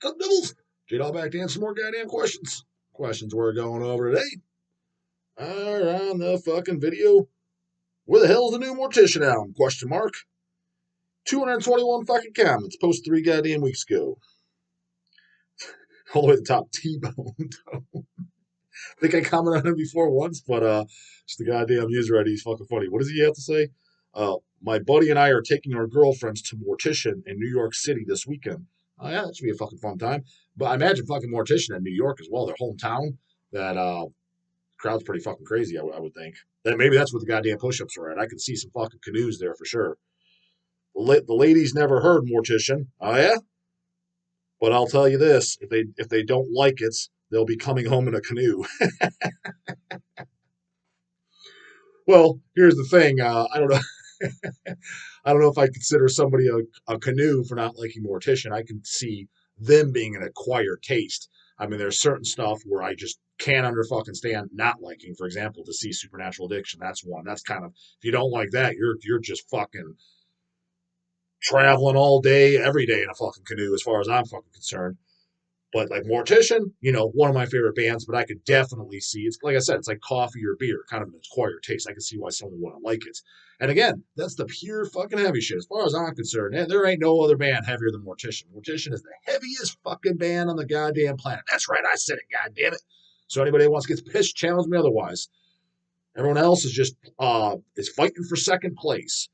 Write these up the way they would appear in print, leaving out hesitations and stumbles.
Cut Devils. J-Dawg back to answer some more goddamn questions. Questions we're going over today are on the fucking video. Where the hell's the new Mortician album? Question mark. 221 fucking comments. Posted 3 goddamn weeks ago. All the way at the top, T-Bone. I think I commented on him before once, but just the goddamn user ID is fucking funny. What does he have to say? My buddy and I are taking our girlfriends to Mortician in New York City this weekend. Oh, yeah, that should be a fucking fun time. But I imagine fucking Mortician in New York as well, their hometown. That crowd's pretty fucking crazy, I would think. Then maybe that's where the goddamn push-ups are at. I could see some fucking canoes there for sure. The ladies never heard Mortician. Oh, yeah? But I'll tell you this, if they don't like it, they'll be coming home in a canoe. Well, here's the thing. I don't know. I don't know if I consider somebody a canoe for not liking Mortician. I can see them being an acquired taste. I mean, there's certain stuff where I just can't under fucking stand not liking. For example, to see Supernatural Addiction. That's one. That's kind of, if you don't like that, you're just fucking traveling all day, every day in a fucking canoe, as far as I'm fucking concerned. But like Mortician, one of my favorite bands, but I could definitely see, it's like I said, it's like coffee or beer, kind of an acquired taste. I can see why someone wouldn't like it. And again, that's the pure fucking heavy shit. As far as I'm concerned, there ain't no other band heavier than Mortician. Mortician is the heaviest fucking band on the goddamn planet. That's right, I said it, goddammit. So anybody that wants to get pissed, challenge me otherwise. Everyone else is just is fighting for second place.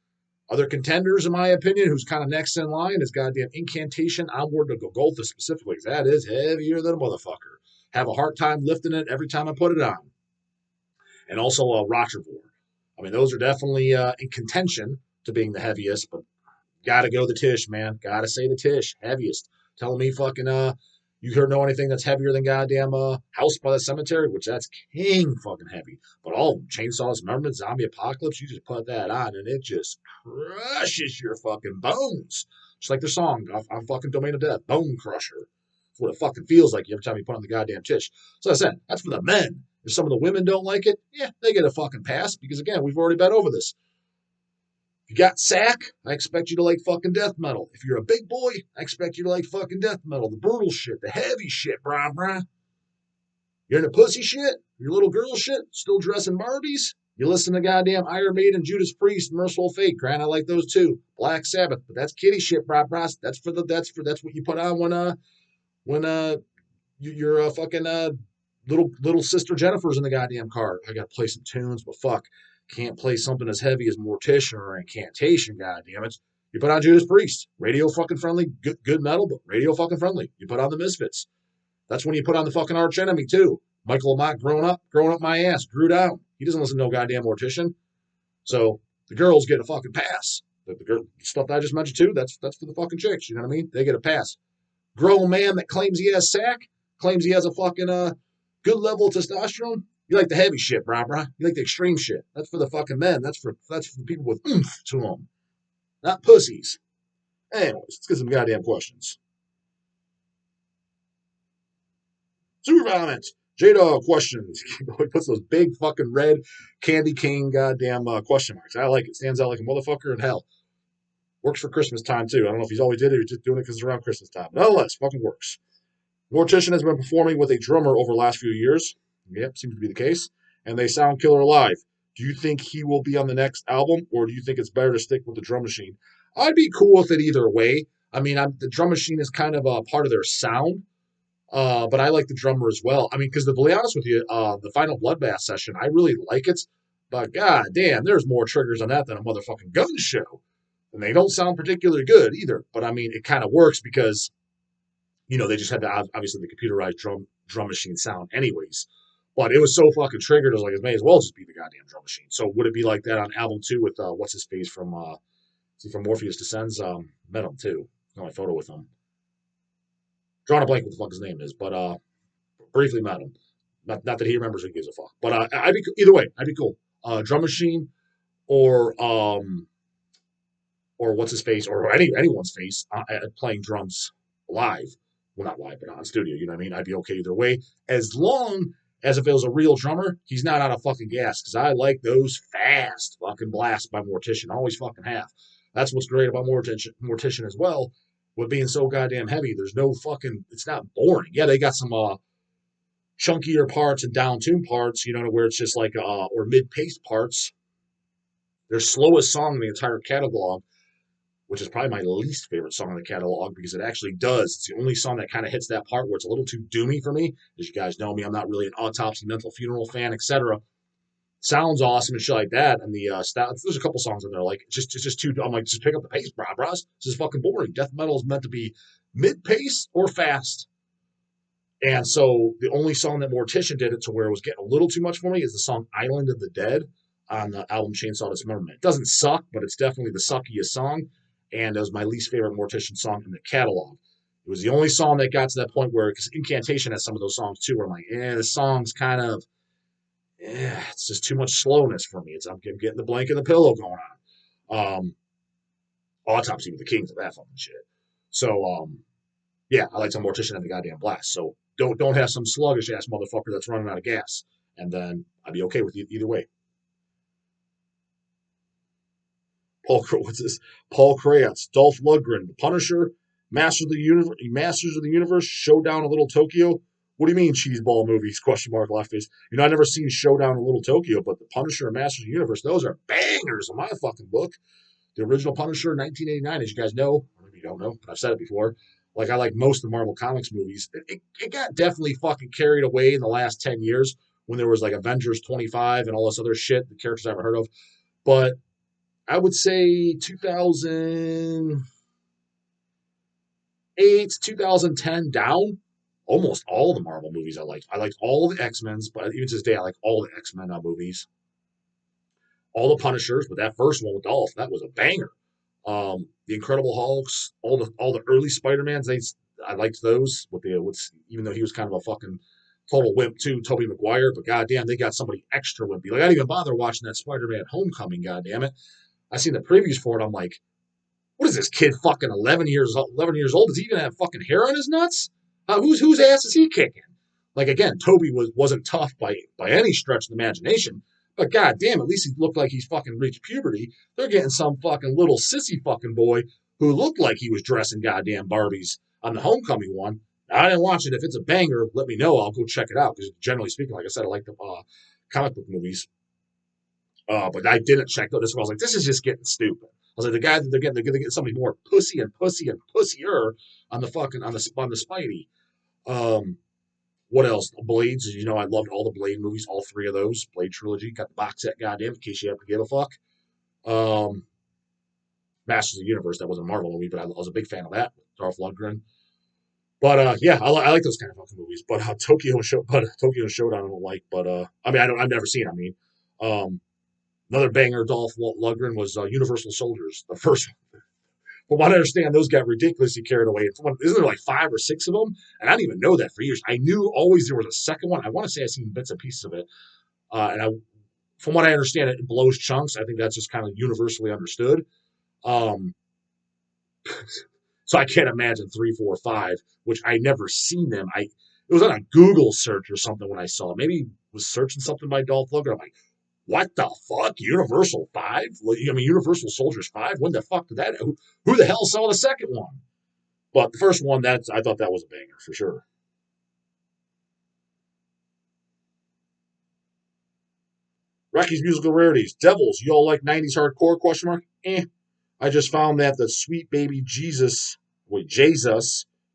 Other contenders, in my opinion, who's kind of next in line is goddamn Incantation, Onward to Golgotha specifically. That is heavier than a motherfucker. Have a hard time lifting it every time I put it on. And also Rotrevor. I mean, those are definitely in contention to being the heaviest, but gotta go the Tish, man. Gotta say the Tish, heaviest. Telling me fucking, you heard know anything that's heavier than goddamn House by the Cemetery, which that's king fucking heavy. But all of them, Chainsaw Dismemberment, Zombie Apocalypse, you just put that on and it just crushes your fucking bones. Just like their song on fucking Domain of Death, Bone Crusher. That's what it fucking feels like every time you put on the goddamn Tish. So I said, that's for the men. If some of the women don't like it, yeah, they get a fucking pass because, again, we've already been over this. If you got sack, I expect you to like fucking death metal. If you're a big boy, I expect you to like fucking death metal. The brutal shit, the heavy shit, brah. You're into pussy shit, your little girl shit, still dressing Barbies. You listen to goddamn Iron Maiden, Judas Priest, Merciful Fate, Grant. I like those too. Black Sabbath, but that's kitty shit, brah. That's what you put on when your fucking little sister Jennifer's in the goddamn car. I gotta play some tunes, but fuck. Can't play something as heavy as Mortician or Incantation, goddammit. You put on Judas Priest, radio fucking friendly, good metal, but radio fucking friendly. You put on the Misfits. That's when you put on the fucking Arch Enemy, too. Michael Lamont growing up my ass, grew down. He doesn't listen to no goddamn Mortician. So the girls get a fucking pass. The stuff that I just mentioned, too, that's for the fucking chicks, you know what I mean? They get a pass. Grown man that claims he has sack, claims he has a fucking good level of testosterone. You like the heavy shit, brah. You like the extreme shit. That's for the fucking men. That's for people with oomph to them. Not pussies. Anyways, let's get some goddamn questions. Super comments. J-Dawg questions. He puts those big fucking red candy cane goddamn question marks. I like it. Stands out like a motherfucker in hell. Works for Christmas time, too. I don't know if he's always did it or he's just doing it because it's around Christmas time. But nonetheless, fucking works. Mortician has been performing with a drummer over the last few years. Yep, seems to be the case. And they sound killer live. Do you think he will be on the next album, or do you think it's better to stick with the drum machine? I'd be cool with it either way. I mean, the drum machine is kind of a part of their sound, but I like the drummer as well. I mean, because to be honest with you, the final Bloodbath session, I really like it. But god damn, there's more triggers on that than a motherfucking gun show. And they don't sound particularly good either. But I mean, it kind of works because, they just had obviously the computerized drum machine sound anyways. But it was so fucking triggered, I was like, it may as well just be the goddamn drum machine. So would it be like that on album 2 with, what's his face from Morpheus Descends? Met him too. Got my photo with him. Drawing a blank what the fuck his name is, but briefly met him. Not that he remembers or gives a fuck. But I'd be either way, I'd be cool. Drum machine or what's his face, or anyone's face playing drums live. Well, not live, but on studio, you know what I mean? I'd be okay either way. As long as if it was a real drummer, he's not out of fucking gas, because I like those fast fucking blasts by Mortician. Always fucking have. That's what's great about Mortician as well. with being so goddamn heavy, there's no fucking, it's not boring. Yeah, they got some chunkier parts and down tune parts, you know, where it's just like or mid paced parts. Their slowest song in the entire catalog, which is probably my least favorite song in the catalog because it actually does. It's the only song that kind of hits that part where it's a little too doomy for me. As you guys know me, I'm not really an Autopsy, Mental Funeral fan, etc. Sounds awesome and shit like that. And the there's a couple songs in there like it's just too. I'm like, just pick up the pace, brah, bros. This is fucking boring. Death metal is meant to be mid pace or fast. And so the only song that Mortician did it to where it was getting a little too much for me is the song Island of the Dead on the album Chainsaw Dismemberment. It doesn't suck, but it's definitely the suckiest song. And it was my least favorite Mortician song in the catalog. It was the only song that got to that point where, because Incantation has some of those songs too, where I'm like, the song's kind of, it's just too much slowness for me. I'm getting the blanket and the pillow going on. Autopsy with the Kings of that fucking shit. So, yeah, I like some Mortician and the goddamn blast. So don't have some sluggish ass motherfucker that's running out of gas, and then I'd be okay with either way. What's this? Paul Krayatz, Dolph Lundgren, The Punisher, Masters of the Universe, Showdown in Little Tokyo. What do you mean cheeseball movies? Question mark, left face. You know, I've never seen Showdown in Little Tokyo, but The Punisher and Masters of the Universe, those are bangers in my fucking book. The original Punisher, 1989, as you guys know, or maybe you don't know, but I've said it before. Like, I like most of the Marvel Comics movies. It got definitely fucking carried away in the last 10 years when there was like Avengers 25 and all this other shit, the characters I haven't heard of. But I would say 2008, 2010 down, almost all the Marvel movies I liked. I liked all the X-Men's, but even to this day, I like all the X-Men movies. All the Punishers, but that first one with Dolph, that was a banger. The Incredible Hulks, all the early Spider-Mans, I liked those. Even though he was kind of a fucking total wimp too, Tobey Maguire, but goddamn, they got somebody extra wimpy. Like I didn't even bother watching that Spider-Man Homecoming. Goddamn it, I seen the previews for it. I'm like, what is this kid fucking 11 years old? Does he even have fucking hair on his nuts? Whose ass is he kicking? Like again, Toby wasn't tough by any stretch of the imagination. But goddamn, at least he looked like he's fucking reached puberty. They're getting some fucking little sissy fucking boy who looked like he was dressing goddamn Barbies on the Homecoming one. I didn't watch it. If it's a banger, let me know. I'll go check it out. Because generally speaking, like I said, I like the comic book movies. But I didn't check out this one. I was like, this is just getting stupid. I was like, the guy that they're going to get somebody more pussy and pussier on the fucking on the Spidey. What else? Blades. You know, I loved all the Blade movies, all three of those. Blade trilogy. Got the box set, goddamn, in case you have to give a fuck. Masters of the Universe. That was a Marvel movie, but I was a big fan of that. Dolph Lundgren. But yeah, I like those kind of fucking movies. But Tokyo Showdown I don't like. But I mean, I've never seen. I mean, another banger Dolph Lundgren was Universal Soldiers, the first one. From what I understand, those got ridiculously carried away. Isn't there like 5 or 6 of them? And I didn't even know that for years. I knew always there was a second one. I want to say I've seen bits and pieces of it. From what I understand, it blows chunks. I think that's just kind of universally understood. Um, so I can't imagine 3, 4, 5, which I never seen them. It was on a Google search or something when I saw it. Maybe was searching something by Dolph Lundgren. I'm like, what the fuck? Universal 5? I mean, Universal Soldiers 5? When the fuck did that? Who the hell saw the second one? But the first one, I thought that was a banger for sure. Rocky's musical rarities. Devils, you all like 90s hardcore? Question mark. I just found that the Sweet Baby Jesus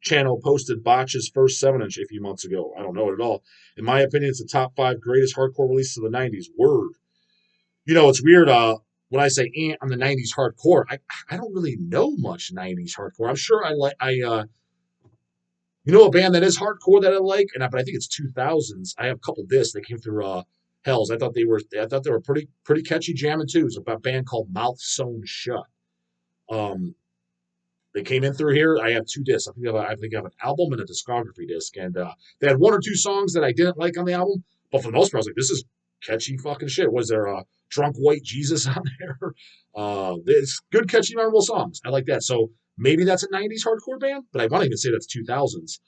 channel posted Botch's first 7-inch a few months ago. I don't know it at all. In my opinion, it's the top 5 greatest hardcore releases of the 90s. Word. You know, it's weird. When I say I'm the 90s hardcore, I don't really know much 90s hardcore. I'm sure you know a band that is hardcore that I like, but I think it's 2000s. I have a couple discs that came through Hells. I thought they were pretty catchy jamming too. It's about a band called Mouth Sewn Shut. They came in through here. I have 2 discs. I think I have an album and a discography disc, and they had 1 or 2 songs that I didn't like on the album, but for the most part, I was like, this is catchy fucking shit. Was there a Drunk White Jesus on there? It's good, catchy, memorable songs. I like that. So maybe that's a 90s hardcore band, but I want to even say that's 2000s.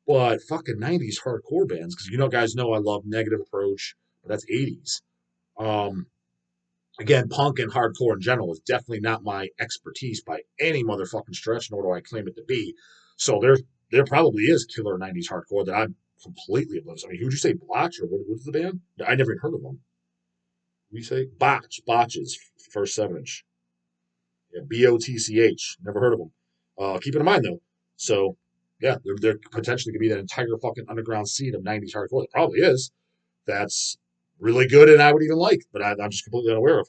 But fucking 90s hardcore bands, because guys know I love Negative Approach, but that's 80s. Again, punk and hardcore in general is definitely not my expertise by any motherfucking stretch, nor do I claim it to be. So there probably is killer '90s hardcore that I'm completely oblivious. I mean, who'd you say, Blotch, or what's the band? I never even heard of them. What do you say? Botches, first 7-inch. Yeah, BOTCH. Never heard of them. Keep it in mind though. So yeah, there potentially could be that entire fucking underground scene of '90s hardcore. There probably is. That's really good, and I would even like, but I'm just completely unaware of.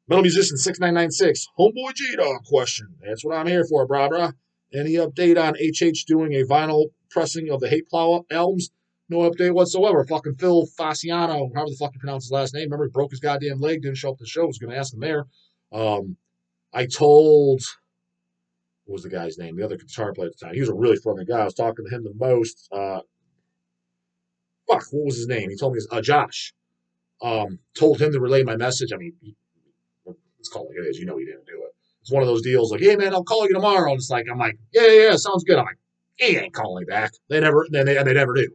Metal Musician 6996, Homeboy J Dog question. That's what I'm here for, brah. Any update on HH doing a vinyl pressing of the Hate Plow albums? No update whatsoever. Fucking Phil Fasciano, however the fuck you pronounce his last name. Remember, he broke his goddamn leg, didn't show up to the show. I was going to ask him there. I told, what was the guy's name? The other guitar player at the time. He was a really friendly guy. I was talking to him the most. What was his name? He told me, Josh. Told him to relay my message. I mean, let's call it like it is. You know he didn't do it. It's one of those deals like, hey man, I'll call you tomorrow. And it's like, I'm like, yeah, sounds good. I'm like, he ain't calling me back. They never do.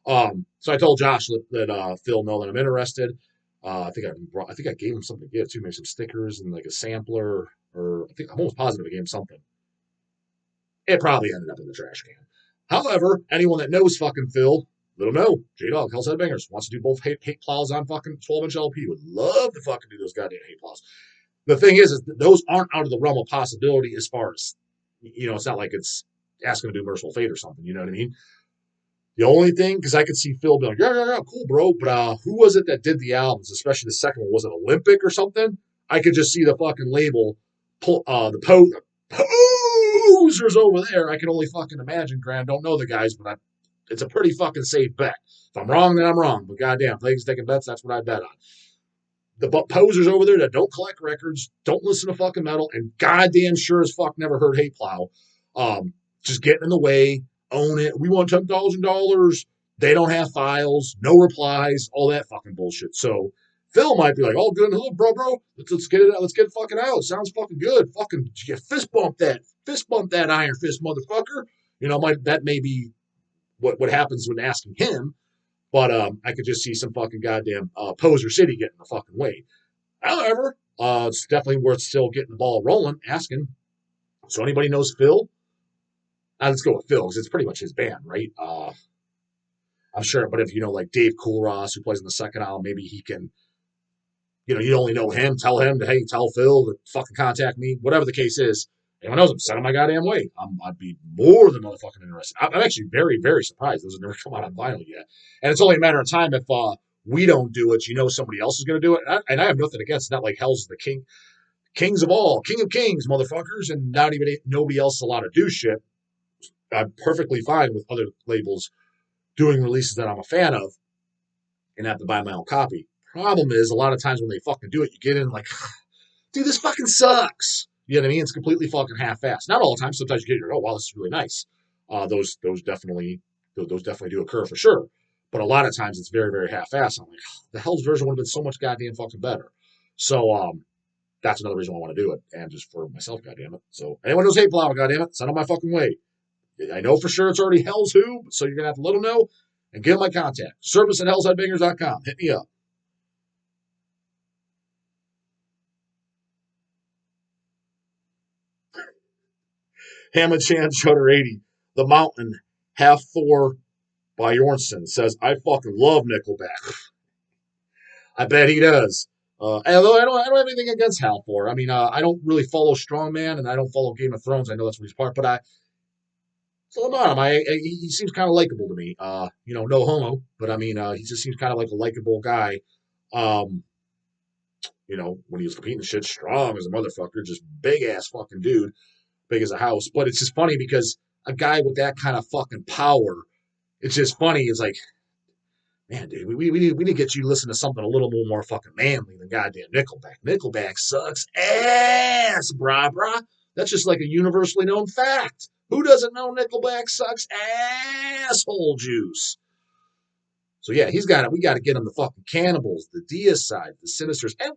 So I told Josh that Phil know that I'm interested. I think I gave him something to give too, maybe some stickers and like a sampler, or I think I'm almost positive I gave him something. It probably ended up in the trash can. However, anyone that knows fucking Phil, let him know. J Dog, Hell's Headbangers, wants to do both hate plows on fucking 12-inch LP. Would love to fucking do those goddamn hate plows. The thing is those aren't out of the realm of possibility as far as, it's not like it's asking to do Merciful Fate or something, you know what I mean? The only thing, because I could see Phil being like, yeah, cool, bro, but who was it that did the albums, especially the second one? Was it Olympic or something? I could just see the fucking label, the posers over there. I can only fucking imagine, Grant. Don't know the guys, but it's a pretty fucking safe bet. If I'm wrong, then I'm wrong. But goddamn, Vegas taking bets, that's what I bet on. The posers over there that don't collect records, don't listen to fucking metal, and goddamn sure as fuck never heard Hate Plow, just getting in the way, own it. We want $10,000. They don't have files, no replies, all that fucking bullshit. So Phil might be like, "Oh, good, look, bro, let's get it out. Let's get it fucking out. Sounds fucking good. Fucking fist bump that iron fist motherfucker." That may be what happens when asking him. But I could just see some fucking goddamn poser city getting in the fucking way. However, it's definitely worth still getting the ball rolling, asking. So anybody knows Phil? Let's go with Phil, because it's pretty much his band, right? I'm sure, but if you know like Dave Coolross, who plays in the second album, maybe he can, you only know him, tell him to, hey, tell Phil to fucking contact me, whatever the case is. Anyone knows him, send him my goddamn way. I'd be more than motherfucking interested. I'm actually very, very surprised those have never come out on vinyl yet. And it's only a matter of time if we don't do it, somebody else is going to do it. And I have nothing against it. Not like Hell's the king, kings of all, king of kings, motherfuckers, and not even nobody else is allowed to do shit. I'm perfectly fine with other labels doing releases that I'm a fan of and have to buy my own copy. Problem is, a lot of times when they fucking do it, you get in like, dude, this fucking sucks. You know what I mean? It's completely fucking half-assed. Not all the time. Sometimes you get your, oh wow, this is really nice. Those definitely do occur for sure. But a lot of times it's very, very half-assed. I'm like, the Hell's version would have been so much goddamn fucking better. So that's another reason why I want to do it, and just for myself, goddamn it. So anyone knows Hate Plow, goddamn it, send them my fucking way. I know for sure it's already Hell's Who, so you're gonna have to let them know and give them my contact. Service at hellsheadbangers.com. Hit me up. Hammond-Chan Shutter 80, The Mountain, Hafthor Jornsson says, I fucking love Nickleback. I bet he does. Although I don't have anything against Hafthor. I mean, I don't really follow Strongman, and I don't follow Game of Thrones. I know that's what he's part, but so about him. He seems kind of likable to me. No homo, but I mean, he just seems kind of like a likable guy. When he was competing, shit, strong as a motherfucker, just big ass fucking dude, big as a house. But it's just funny because a guy with that kind of fucking power, it's just funny. It's like, man, dude, we need to get you to listen to something a little more fucking manly than goddamn Nickleback. Nickleback sucks ass, brah. That's just like a universally known fact. Who doesn't know Nickleback sucks asshole juice? So yeah, we got to get him the fucking Cannibals, the Deicide, the Sinisters, and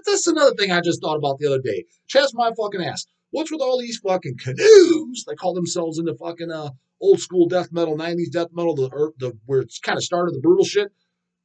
that's another thing I just thought about the other day. Chest my fucking ass. What's with all these fucking canoes? They call themselves into fucking old school death metal, '90s death metal, where it's kind of started the brutal shit.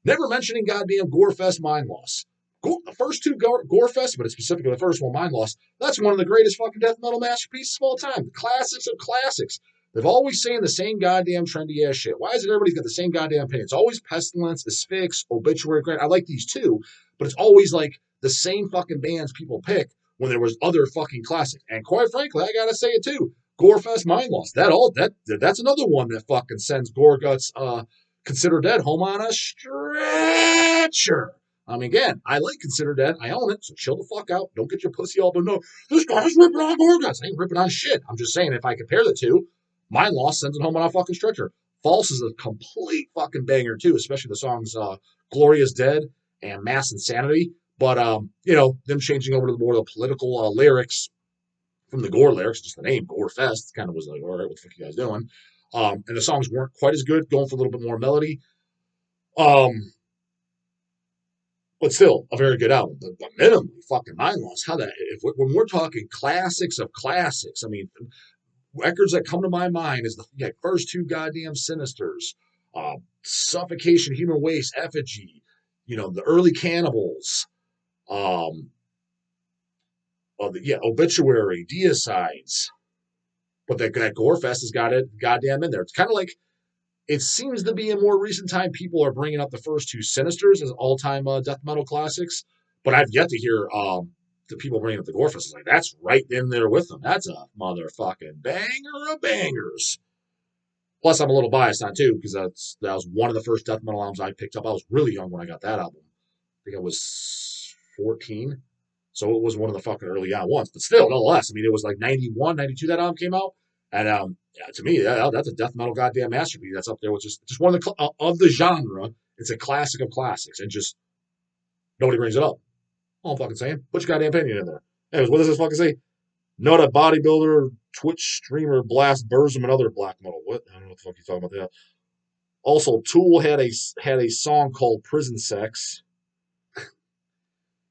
Never mentioning goddamn Gorefest Mind Loss. The first two Gorefest, but specifically the first one, Mind Loss, that's one of the greatest fucking death metal masterpieces of all time. The classics of classics. They've always saying the same goddamn trendy ass shit. Why is it everybody's got the same goddamn opinion? It's always Pestilence, Asphyx, Obituary, Grant. I like these too, but it's always like the same fucking bands people pick when there was other fucking classics. And quite frankly, I gotta say it too. Gorefest Mind Loss. That's another one that fucking sends Gorguts Consider Dead home on a stretcher. I mean, again, I like Consider Dead. I own it, so chill the fuck out. Don't get your pussy all, but no, this guy's ripping on Gorguts. I ain't ripping on shit. I'm just saying, if I compare the two, Mind Loss sends it home on a fucking stretcher. False is a complete fucking banger, too, especially the songs Glorious Dead and Mass Insanity. But, them changing over to more of the political lyrics from the gore lyrics, just the name, Gore Fest, kind of was like, all right, what the fuck are you guys doing? And the songs weren't quite as good, going for a little bit more melody. But still, a very good album. But minimally, fucking Mind Loss. When we're talking classics of classics, I mean, records that come to my mind is the first two goddamn Sinisters, Suffocation, Human Waste, Effigy, the early Cannibals, Obituary, Deicides. But that Gorefest has got it goddamn in there. It's kind of like, it seems to be in more recent time, people are bringing up the first two Sinisters as all-time death metal classics. But I've yet to hear the people bringing up the Gorefest. It's like, that's right in there with them. That's a motherfucking banger of bangers. Plus, I'm a little biased on it, too, because that was one of the first death metal albums I picked up. I was really young when I got that album. I think I was 14. So it was one of the fucking early on ones. But still, nonetheless, I mean, it was like 91, 92 that album came out. And to me, that's a death metal goddamn masterpiece. That's up there with just one of the genre. It's a classic of classics, and just nobody brings it up. All I'm fucking saying, put your goddamn opinion in there. Anyways, what does this fucking say? Not a bodybuilder, Twitch streamer, blast Burzum, and other black metal. What? I don't know what the fuck you're talking about there. Also, Tool had a song called Prison Sex.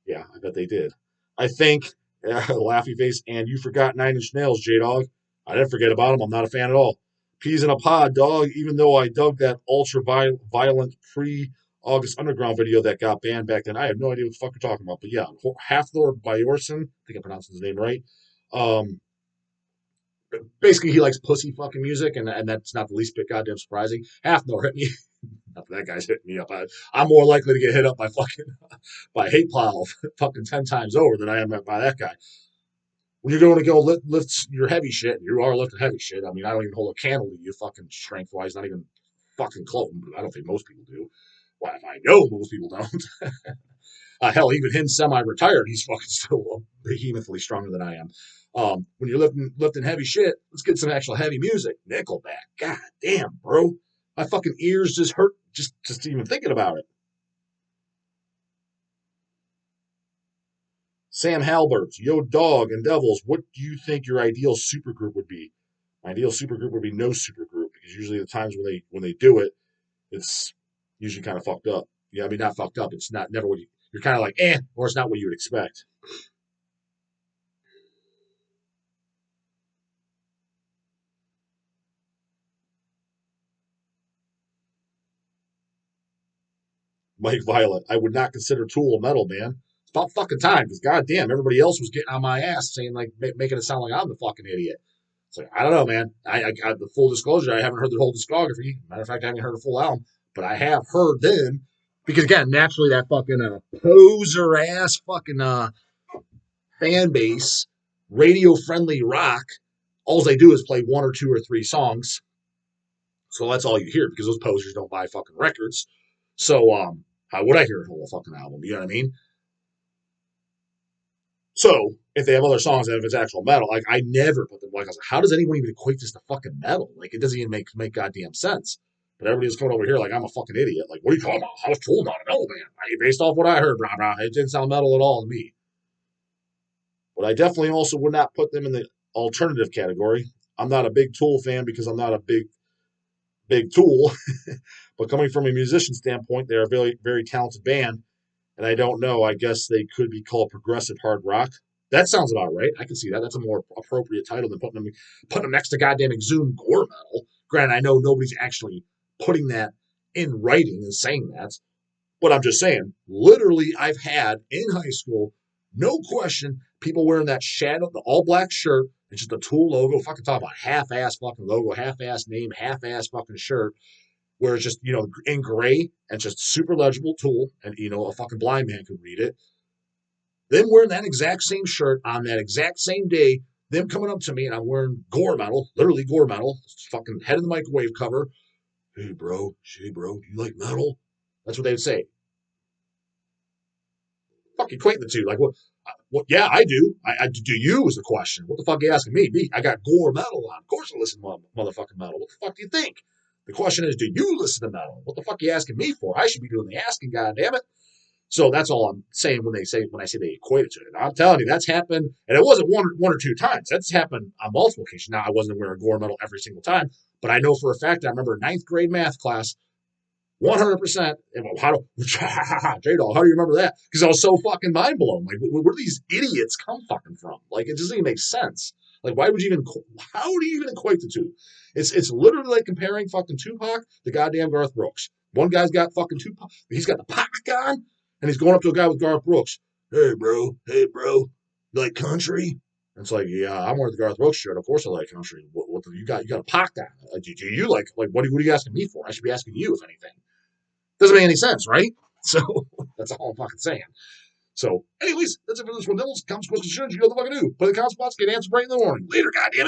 Yeah, I bet they did. I think, laughy face, and you forgot 9 Inch Nails, J-Dog. I didn't forget about him. I'm not a fan at all. Peas in a pod, dog. Even though I dug that ultra violent pre-August Underground video that got banned back then, I have no idea what the fuck you're talking about. But yeah, Hafthor Jornsson, I think I'm pronouncing his name right. Basically, he likes pussy fucking music, and that's not the least bit goddamn surprising. Hafthor hit me. Not that guy's hitting me up. I'm more likely to get hit up by hate pile fucking 10 times over than I am by that guy. When you're going to go lift your heavy shit, you are lifting heavy shit. I mean, I don't even hold a candle to you fucking strength-wise, not even fucking close. I don't think most people do. Well, if I know most people don't. Hell, even him semi-retired, he's fucking still behemothly stronger than I am. When you're lifting heavy shit, let's get some actual heavy music. Nickleback. God damn, bro. My fucking ears just hurt just even thinking about it. Sam Halbert, Yo Dog and Devils, what do you think your ideal supergroup would be? My ideal supergroup would be no supergroup, because usually the times when they do it, it's usually kind of fucked up. Yeah, I mean, not fucked up. It's never what you're kind of like, or it's not what you would expect. Mike Violet, I would not consider Tool a metal, man. It's about fucking time, because goddamn, everybody else was getting on my ass saying, like, making it sound like I'm the fucking idiot. It's like, I don't know, man. I got the full disclosure. I haven't heard their whole discography. Matter of fact, I haven't heard a full album, but I have heard them, because again, naturally, that fucking poser ass fucking fan base, radio friendly rock, all they do is play one or two or three songs. So that's all you hear, because those posers don't buy fucking records. So how would I hear a whole fucking album? You know what I mean? So if they have other songs and if it's actual metal, like I never put them. Like I was like, how does anyone even equate this to fucking metal? Like it doesn't even make goddamn sense. But everybody's coming over here like I'm a fucking idiot. Like, what are you talking about? How was Tool not a metal band? Based off what I heard, brah, brah, it didn't sound metal at all to me. But I definitely also would not put them in the alternative category. I'm not a big Tool fan because I'm not a big Tool. But coming from a musician standpoint, they're a very, very talented band. And I don't know. I guess they could be called progressive hard rock. That sounds about right. I can see that. That's a more appropriate title than putting them next to goddamn Exhumed gore metal. Granted, I know nobody's actually putting that in writing and saying that. But I'm just saying, literally, I've had in high school, no question, people wearing that shadow, the all black shirt, it's just a Tool logo. Fucking talk about half-ass fucking logo, half-ass name, half-ass fucking shirt, where it's just, in gray and just super legible Tool, and a fucking blind man could read it. Them wearing that exact same shirt on that exact same day, them coming up to me and I'm wearing gore metal, literally gore metal, fucking head in the microwave cover. Hey bro, do you like metal? That's what they would say. Fuck equate the two. Like, what? Yeah, I do. I do. You is the question. What the fuck are you asking me? Me, I got gore metal on. Of course, I listen to motherfucking metal. What the fuck do you think? The question is, do you listen to metal? What the fuck are you asking me for? I should be doing the asking. God damn it. So that's all I'm saying when I say they equate it to it. I'm telling you, that's happened, and it wasn't one or two times. That's happened on multiple occasions. Now I wasn't wearing gore metal every single time, but I know for a fact. I remember ninth grade math class. 100%. How do J-Dog, how do you remember that? Because I was so fucking mind blown. Like, where do these idiots come fucking from? Like, it doesn't even make sense. Like, why would you even? How do you even equate the two? It's literally like comparing fucking Tupac to goddamn Garth Brooks. One guy's got fucking Tupac. He's got the Pac on, and he's going up to a guy with Garth Brooks. Hey bro, you like country? And it's like, yeah, I'm wearing the Garth Brooks shirt. Of course I like country. What you got? You got a Pac on. Do you like what are you asking me for? I should be asking you if anything. Doesn't make any sense, right? So that's all I'm fucking saying. So, anyways, that's it for this one. Devils, comments, questions, you know the fucking do. Play the comments spots, get answers right in the morning. Later, goddammit.